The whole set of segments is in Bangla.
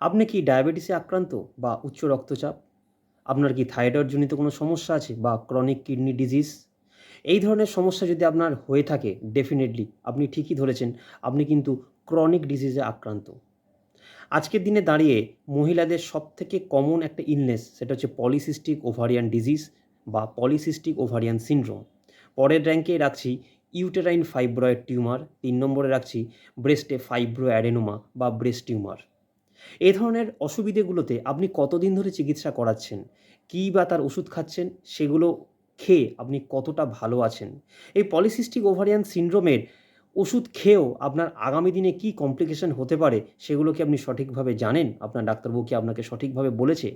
আপনি কি ডায়াবেটিসে আক্রান্ত বা উচ্চ রক্তচাপ? আপনার কি থাইরয়েডজনিত কোনো সমস্যা আছে বা ক্রনিক কিডনি ডিজিজ? এই ধরনের সমস্যা যদি আপনার হয়ে থাকে ডেফিনেটলি আপনি ঠিকই ধরেছেন, আপনি কিন্তু ক্রনিক ডিজিজে আক্রান্ত। আজকের দিনে দাঁড়িয়ে মহিলাদের সবথেকে কমন একটা ইলনেস সেটা হচ্ছে পলিসিস্টিক ওভারিয়ান ডিজিজ বা পলিসিস্টিক ওভারিয়ান সিনড্রোম। পরের র্যাঙ্কে রাখছি ইউটেরাইন ফাইব্রয়েড টিউমার, ৩ নম্বরে রাখছি ব্রেস্টে ফাইব্রো অ্যাডেনোমা বা ব্রেস্ট টিউমার। এ ধরনের অসুবিধেগুলোতে আপনি কতদিন ধরে চিকিৎসা করাচ্ছেন? কী বা তার ওষুধ খাচ্ছেন? সেগুলো খেয়ে আপনি কতটা ভালো আছেন? এই পলিসিস্টিক ওভারিয়ান সিনড্রোমের ওষুধ খেয়েও আপনার আগামী দিনে কী কমপ্লিকেশন হতে পারে সেগুলো কি আপনি সঠিকভাবে জানেন? আপনার ডাক্তারবাবু কি আপনাকে সঠিকভাবে বলেছে?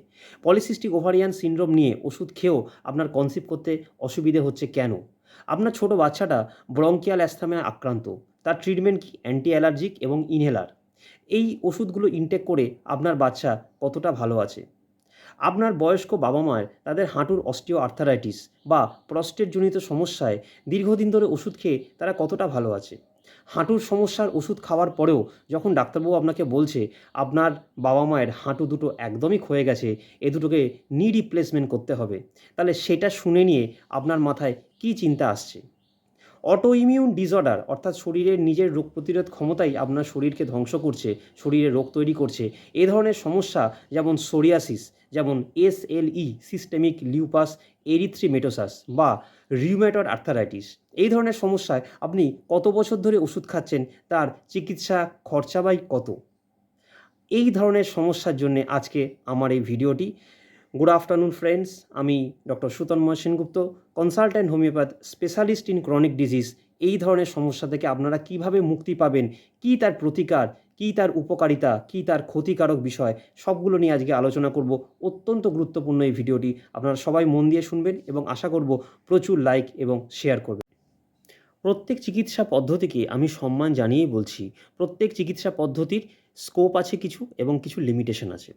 পলিসিস্টিক ওভারিয়ান সিনড্রোম নিয়ে ওষুধ খেয়েও আপনার কনসিভ করতে অসুবিধে হচ্ছে কেন? আপনার ছোট বাচ্চাটা ব্রঙ্কিয়াল অ্যাসথামায় আক্রান্ত। তার ট্রিটমেন্ট কি অ্যান্টি অ্যালার্জিক এবং ইনহেলার। এই ওষুধগুলো ইনটেক করে আপনার বাচ্চা কতটা ভালো আছে? আপনার বয়স্ক বাবা-মায়ের তাদের হাঁটুর অস্টিও আর্থারাইটিস বা প্রস্টেটজনিত সমস্যায় দীর্ঘদিন ধরে ওষুধ খেয়ে তারা কতটা ভালো আছে? হাঁটুর সমস্যার ওষুধ খাওয়ার পরেও যখন ডাক্তারবাবু আপনাকে বলছে আপনার বাবা-মায়ের হাঁটু দুটো একদমই ক্ষয়ে গেছে, এ দুটোকে নি রিপ্লেসমেন্ট করতে হবে, তাহলে সেটা শুনে নিয়ে আপনার মাথায় কী চিন্তা আসছে? অটো ইমিউন ডিসঅর্ডার অর্থাৎ শরীরের নিজের রোগ প্রতিরোধ ক্ষমতাই আপনার শরীরকে ধ্বংস করছে, শরীরে রোগ তৈরি করছে। এ ধরনের সমস্যা যেমন সোরিয়াসিস, যেমন এসএলই সিস্টেমিক লিউপাস এরিথ্রিমেটোসাস বা রিউম্যাটয়েড আর্থারাইটিস, এই ধরনের সমস্যায় আপনি কত বছর ধরে ওষুধ খাচ্ছেন, তার চিকিৎসা খরচা বাই কত? এই ধরনের সমস্যার জন্যে আজকে আমার এই ভিডিওটি। গুড আফটারনুন ফ্রেন্ডস, আমি doctor Sutanmoy Sengupta, consultant homeopath, specialist in chronic disease. এই ধরনের সমস্যা থেকে আপনারা কিভাবে মুক্তি পাবেন, কী তার প্রতিকার, কী তার উপকারিতা, কী তার ক্ষতিকারক বিষয়, সবগুলো নিয়ে আজকে আলোচনা করব। অত্যন্ত গুরুত্বপূর্ণ এই ভিডিওটি, আপনারা সবাই মন দিয়ে শুনবেন এবং আশা করব প্রচুর লাইক এবং শেয়ার করবেন। প্রত্যেক চিকিৎসা পদ্ধতিকে আমি সম্মান জানিয়েই বলছি, প্রত্যেক চিকিৎসা পদ্ধতির স্কোপ আছে কিছু এবং কিছু লিমিটেশন আছে।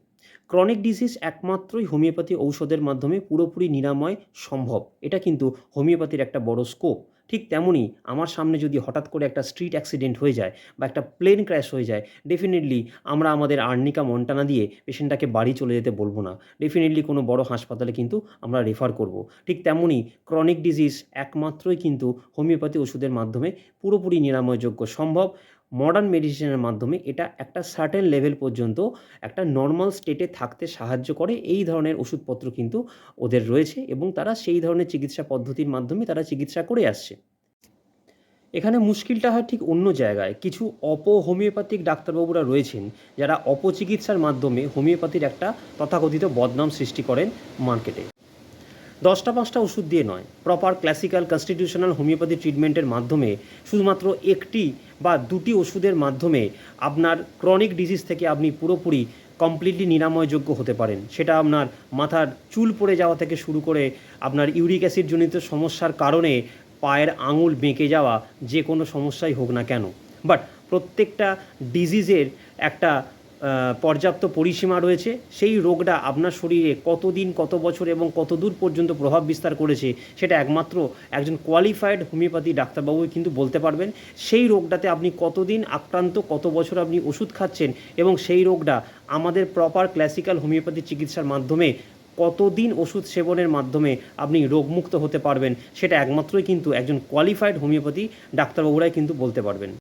ক্রনিক ডিজিজ একমাত্রই হোমিওপ্যাথি ঔষধের মাধ্যমে পুরোপুরি নিরাময় সম্ভব, এটা কিন্তু হোমিওপ্যাথির একটা বড় স্কোপ। ঠিক তেমনই আমার সামনে যদি হঠাৎ করে একটা স্ট্রিট অ্যাক্সিডেন্ট হয়ে যায় বা একটা প্লেন ক্র্যাশ হয়ে যায়, ডেফিনেটলি আমরা আমাদের আর্নিকা মন্টানা দিয়ে পেশেন্টটাকে বাড়ি চলে যেতে বলবো না, ডেফিনেটলি কোনো বড় হাসপাতালে কিন্তু আমরা রেফার করব। ঠিক তেমনই ক্রনিক ডিজিজ একমাত্রই কিন্তু হোমিওপ্যাথি ওষুধের মাধ্যমে পুরোপুরি নিরাময়যোগ্য সম্ভব। মডার্ন মেডিসিনের মাধ্যমে এটা একটা সার্টেন লেভেল পর্যন্ত একটা নর্মাল স্টেটে থাকতে সাহায্য করে, এই ধরনের ওষুধপত্র কিন্তু ওদের রয়েছে এবং তারা সেই ধরনের চিকিৎসা পদ্ধতির মাধ্যমে তারা চিকিৎসা করে আসছে। এখানে মুশকিলটা হয় ঠিক অন্য জায়গায়। কিছু হোমিওপ্যাথিক ডাক্তারবাবুরা রয়েছেন যারা অপচিকিৎসার মাধ্যমে হোমিওপ্যাথির একটা তথাকথিত বদনাম সৃষ্টি করেন মার্কেটে। ১০টা-৫টা ওষুধ দিয়ে নয়, প্রপার ক্লাসিক্যাল কনস্টিটিউশনাল হোমিওপ্যাথি ট্রিটমেন্টের মাধ্যমে শুধুমাত্র ১টি বা ২টি ওষুধের মাধ্যমে আপনার ক্রনিক ডিজিজ থেকে আপনি পুরোপুরি কমপ্লিটলি নিরাময়যোগ্য হতে পারেন। সেটা আপনার মাথার চুল পড়ে যাওয়া থেকে শুরু করে আপনার ইউরিক অ্যাসিডজনিত সমস্যার কারণে পায়ের আঙুল বেঁকে যাওয়া, যে কোনো সমস্যাই হোক না কেন। বাট প্রত্যেকটা ডিজিজের একটা পর্যাপ্ত পরিসীমা রয়েছে। সেই রোগটা আপনার শরীরে কতদিন, কত বছর এবং কত দূর পর্যন্ত প্রভাব বিস্তার করেছে সেটা একমাত্র একজন কোয়ালিফাইড হোমিওপ্যাথি ডাক্তারবাবুই কিন্তু বলতে পারবেন। সেই রোগটাতে আপনি কতদিন আক্রান্ত, কত বছর আপনি ওষুধ খাচ্ছেন এবং সেই রোগটা আমাদের প্রপার ক্লাসিক্যাল হোমিওপ্যাথি চিকিৎসার মাধ্যমে কতদিন ওষুধ সেবনের মাধ্যমে আপনি রোগমুক্ত হতে পারবেন, সেটা একমাত্রই কিন্তু একজন কোয়ালিফাইড হোমিওপ্যাথি ডাক্তারবাবুরাই কিন্তু বলতে পারবেন।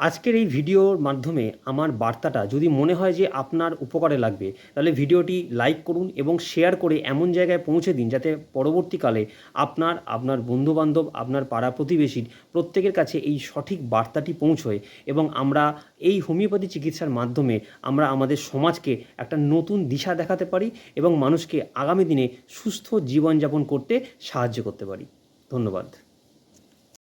আজকের এই ভিডিওর মাধ্যমে আমার বার্তাটা যদি মনে হয় যে আপনার উপকারে লাগবে, তাহলে ভিডিওটি লাইক করুন এবং শেয়ার করে এমন জায়গায় পৌঁছে দিন যাতে পরবর্তীকালে আপনার, আপনার বন্ধুবান্ধব, আপনার পাড়া প্রতিবেশীর প্রত্যেকের কাছে এই সঠিক বার্তাটি পৌঁছয় এবং আমরা এই হোমিওপ্যাথি চিকিৎসার মাধ্যমে আমরা আমাদের সমাজকে একটা নতুন দিশা দেখাতে পারি এবং মানুষকে আগামী দিনে সুস্থ জীবনযাপন করতে সাহায্য করতে পারি। ধন্যবাদ।